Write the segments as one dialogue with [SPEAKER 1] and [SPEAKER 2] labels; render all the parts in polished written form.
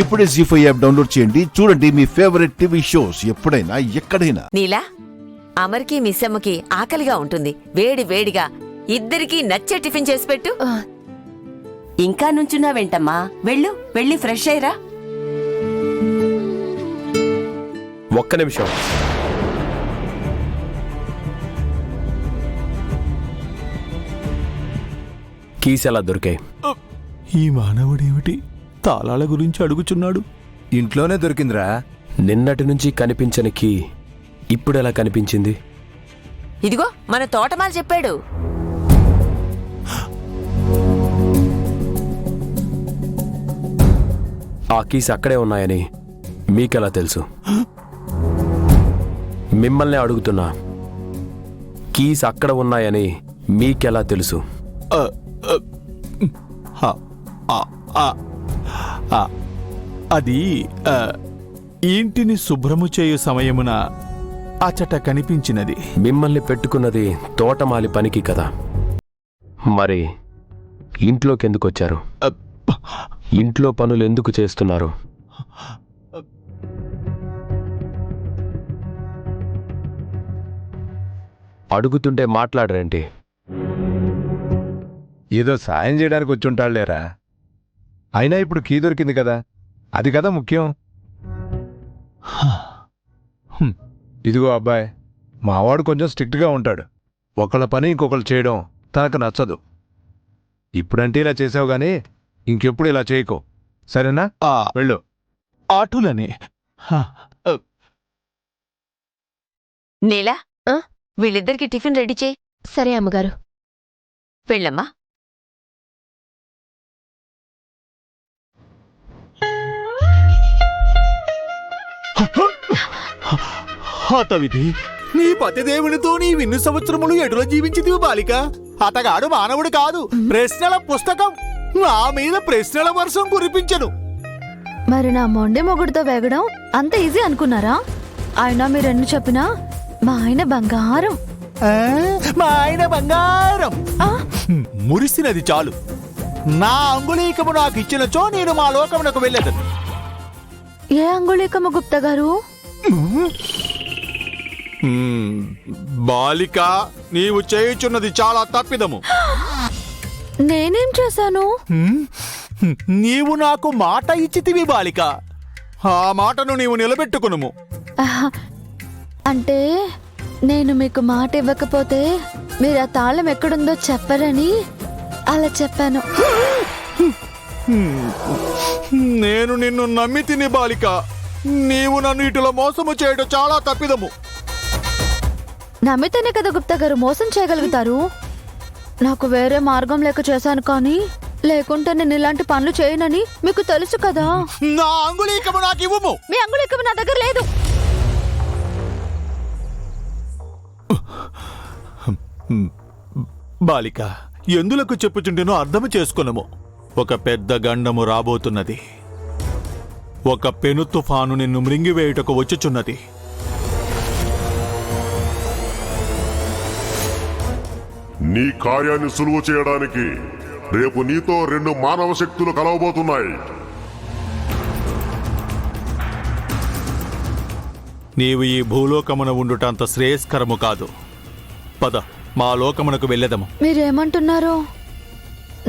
[SPEAKER 1] ఇప్పుడే జీ5 app download చేయండి. చూడండి మీ ఫేవరెట్ టీవీ షోస్ ఎప్పుడైనా ఎక్కడైనా.
[SPEAKER 2] నీలా, అమర్కి మిస్సమ్మకి ఆకలిగా ఉంటుంది. వేడి వేడిగా ఇద్దరికీ నచ్చే టిఫిన్ చేసి పెట్టు.
[SPEAKER 3] ఇంకా నుంచున్నావేంటమ్మా? వెళ్ళి ఫ్రెష్ అయ్యరా.
[SPEAKER 4] ఒక్క నిమిషం. కీస్ ఎలా దొరికాయి?
[SPEAKER 5] ఈ మానవుడేమిటి తాళాల గురించి అడుగుచున్నాడు?
[SPEAKER 6] ఇంట్లోనే దొరికిందిరా.
[SPEAKER 4] నిన్నటి నుంచి కనిపించని కీ ఇప్పుడెలా కనిపించింది?
[SPEAKER 2] ఇదిగో మన తోటమాల చెప్పాడు.
[SPEAKER 4] ఆ కీస్ అక్కడే ఉన్నాయని మీకెలా తెలుసు? మిమ్మల్ని అడుగుతున్నా, కీస్ అక్కడ ఉన్నాయని మీకెలా తెలుసు?
[SPEAKER 5] అది ఇంటిని శుభ్రము చేయు సమయమున అచట కనిపించినది.
[SPEAKER 4] మిమ్మల్ని పెట్టుకున్నది తోటమాలి పనికి కదా, మరి ఇంట్లోకెందుకొచ్చారు? ఇంట్లో పనులు ఎందుకు చేస్తున్నారు? అడుగుతుంటే మాట్లాడరేంటి?
[SPEAKER 6] ఏదో సాయం చేయడానికి వచ్చుంటాళ్లేరా. అయినా ఇప్పుడు కీ దొరికింది కదా, అది కదా ముఖ్యం. ఇదిగో అబ్బాయి, మావాడు కొంచెం స్ట్రిక్ట్గా ఉంటాడు. ఒకళ్ళ పని ఇంకొకళ్ళు చేయడం తనకు నచ్చదు. ఇప్పుడంటే ఇలా చేసావు గానీ ఇంకెప్పుడు ఇలా చేయకో, సరేనా? వెళ్ళు.
[SPEAKER 5] ఆటులనే.
[SPEAKER 2] నీలా, వీళ్ళిద్దరికి టిఫిన్ రెడీ చేయి.
[SPEAKER 7] సరే అమ్మగారు.
[SPEAKER 2] వెళ్ళమ్మా.
[SPEAKER 5] హతవిధి, నీ పతిదేవునితో నీ విన్ను సంవత్సరములు ఎటులో జీవించిదివి బాలిక. అతగాడు మానవుడు కాదు, ప్రశ్నల పుస్తకం. నా మీద ప్రశ్నల వర్షం కురిపించను.
[SPEAKER 7] మరి నా మొండె మొగుడుతో వేగడం అంత ఈజీ అనుకున్నారా? అయినా మీరెన్ని చెప్పినా మా ఆయన బంగారం.
[SPEAKER 5] మా ఆయన బంగారం మురిసినది చాలు. నా అంగుళీకము నాకు ఇచ్చినచో నేను మా లోకమునకు వెళ్ళేదను.
[SPEAKER 7] ఏ అంగుళీకము గుప్తా గారు?
[SPEAKER 5] బాలిక, నీవు చేయుచున్నది చాలా తప్పిదము.
[SPEAKER 7] నేనేం చేశాను?
[SPEAKER 5] నీవు నాకు మాట ఇచ్చితివి బాలిక. ఆ మాటను నీవు నిలబెట్టుకునుము.
[SPEAKER 7] అంటే నేను మీకు మాట ఇవ్వకపోతే మీరు ఆ తాళం ఎక్కడుందో చెప్పరని అలా చెప్పాను.
[SPEAKER 5] నేను నిన్ను నమ్మి తిని బాలిక. నీవు నన్ను ఇటులో మోసము చేయడం చాలా తప్పిదము.
[SPEAKER 7] నమ్మితేనే కదా గుప్తా గారు మోసం చేయగలుగుతారు. నాకు వేరే మార్గం లేక చేశాను, కానీ లేకుంటే నేను ఇలాంటి పనులు చేయనని మీకు తెలుసు కదా.
[SPEAKER 5] నా అంగుళీకము నాకు ఇవ్వము.
[SPEAKER 7] మీ అంగుళీకము నా దగ్గర లేదు.
[SPEAKER 5] బాలిక, ఎందులకు చెప్పుచుంటేనో అర్థము చేసుకున్నాము. ఒక పెద్ద గండము రాబోతున్నది. ఒక పెను తుఫాను నిన్ను మృంగివేయుటకు వచ్చుచున్నది.
[SPEAKER 8] నీ కార్యాన్ని సులువు చేయడానికి రేపు నీతో 2 మానవ శక్తులు కలవబోతున్నాయి.
[SPEAKER 5] నీవు ఈ భూలోకమున ఉండుట అంత శ్రేయస్కరము కాదు. పద, మా లోకమునకు వెళ్ళేదము.
[SPEAKER 7] మీరేమంటున్నారో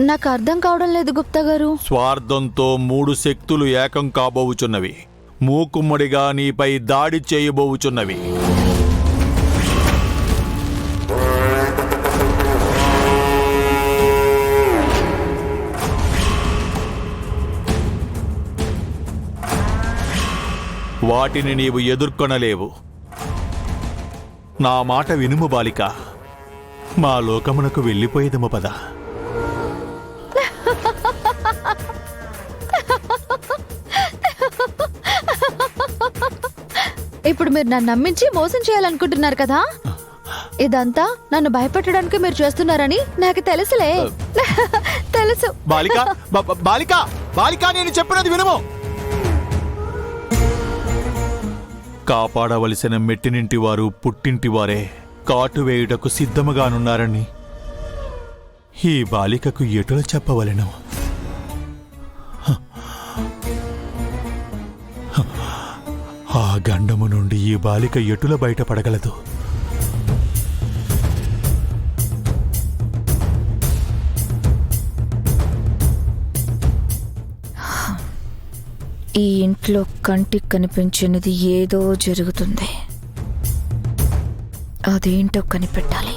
[SPEAKER 7] నాకు అర్థం కావడం లేదు గుప్తా గారు.
[SPEAKER 5] స్వార్థంతో 3 శక్తులు ఏకం కాబోవుచున్నవి. మూకుమ్మడిగా నీపై దాడి చేయబోవుచున్నవి. వాటిని నీవు ఎదుర్కొనలేవు. నా మాట వినుము బాలిక. మా లోకమునకు వెళ్ళిపోయేదము పద.
[SPEAKER 7] ఇప్పుడు మీరు నన్ను నమ్మించి మోసం చేయాలనుకుంటున్నారు కదా. ఇదంతా నన్ను భయపెట్టడానికి మీరు చేస్తున్నారని నాకు తెలుసులే. తెలుసు.
[SPEAKER 5] బాలిక, బాలిక, బాలిక, నేను చెప్పినది వినుము. కాపాడవలసిన మెట్టినింటివారు పుట్టింటివారే కాటువేయుటకు సిద్ధముగానున్నారని ఈ బాలికకు ఎటుల చెప్పవలెను? గండము నుండి ఈ బాలిక ఎటుల బయటపడగలదు?
[SPEAKER 7] ఈ ఇంట్లో కంటికి కనిపించినది ఏదో జరుగుతుంది. అదేంటో కనిపెట్టాలి.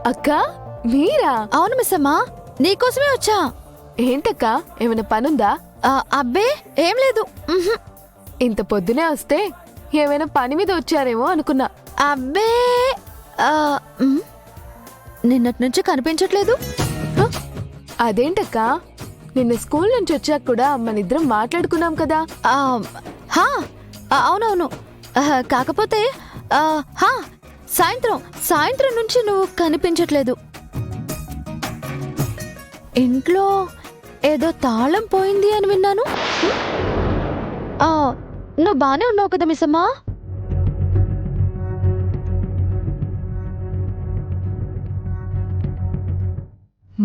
[SPEAKER 9] అక్క మీరా?
[SPEAKER 7] అవును మిస్ అమ్మా, నీకోసమే వచ్చా.
[SPEAKER 9] ఏంటక్క, ఏమైనా పనుందా?
[SPEAKER 7] అబ్బే ఏం లేదు. ఉహుం.
[SPEAKER 9] ఇంత పొద్దునే వస్తే ఏమైనా పని మీద వచ్చారేమో అనుకున్నా.
[SPEAKER 7] అబ్బే నిన్నటి నుంచి కనిపించట్లేదు.
[SPEAKER 9] హ? అదేంటక్క, నిన్న స్కూల్ నుంచి వచ్చాక కూడా మనిద్దరం మాట్లాడుకున్నాం కదా.
[SPEAKER 7] అవునవును. కాకపోతే సాయంత్రం నుంచి నువ్వు కనిపించట్లేదు. ఇంట్లో ఏదో తాళం పోయింది అని విన్నాను. నువ్వు బానే ఉన్నావు కదా మిస్సమ్మా?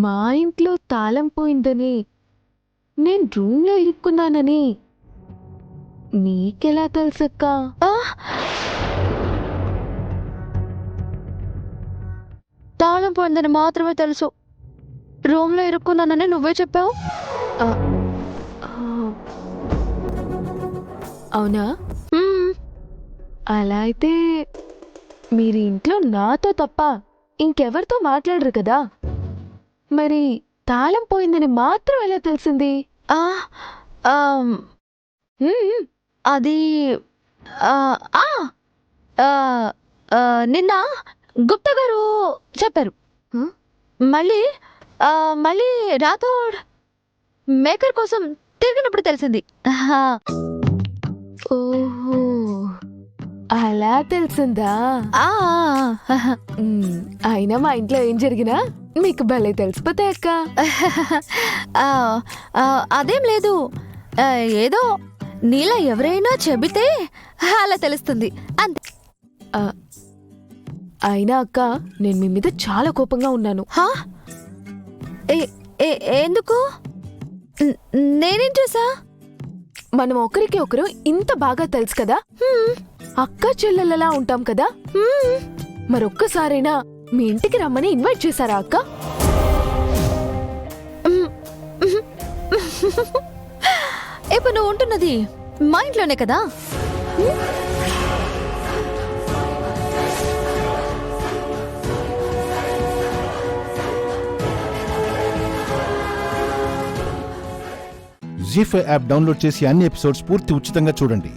[SPEAKER 9] మా ఇంట్లో తాళం పోయిందని, నేను రూమ్లో ఇరుక్కున్నానని నీకెలా తెలుసక్క?
[SPEAKER 7] తాళం పోయిందని మాత్రమే తెలుసు. రూమ్లో ఇరుక్కున్నానని నువ్వే చెప్పావు.
[SPEAKER 9] అవునా? అలా అయితే మీరు ఇంట్లో నాతో తప్ప ఇంకెవరితో మాట్లాడరు కదా, మరి తాళం పోయిందని మాత్రం ఎలా తెలిసింది?
[SPEAKER 7] అది నిన్న గుప్తా గారు చెప్పారు. మళ్ళీ రాథోడ్ మేకర్ కోసం తిరిగినప్పుడు తెలిసింది.
[SPEAKER 9] ఓహో, అలా తెలిసిందా? అయినా మా ఇంట్లో ఏం జరిగినా మీకు భలే తెలిసిపోతాయి అక్క.
[SPEAKER 7] అదేం లేదు, ఏదో నీలా ఎవరైనా చెబితే అలా తెలుస్తుంది అంతే.
[SPEAKER 9] అయినా అక్క, నేను మీ మీద చాలా కోపంగా ఉన్నాను.
[SPEAKER 7] ఎందుకు? నేనేం చేసా?
[SPEAKER 9] మనం ఒకరికి ఒకరు ఇంత బాగా తెలుసు కదా, అక్క చెల్లెలలా ఉంటాం కదా. మరొక్కసారైనా మీ ఇంటికి రమ్మని ఇన్వైట్ చేశారా అక్క?
[SPEAKER 7] ఇప్పుడు నువ్వు ఉంటున్నది మా ఇంట్లోనే కదా.
[SPEAKER 1] జీ5 యాప్ డౌన్లోడ్ చేసి అన్ని ఎపిసోడ్స్ పూర్తి ఉచితంగా చూడండి.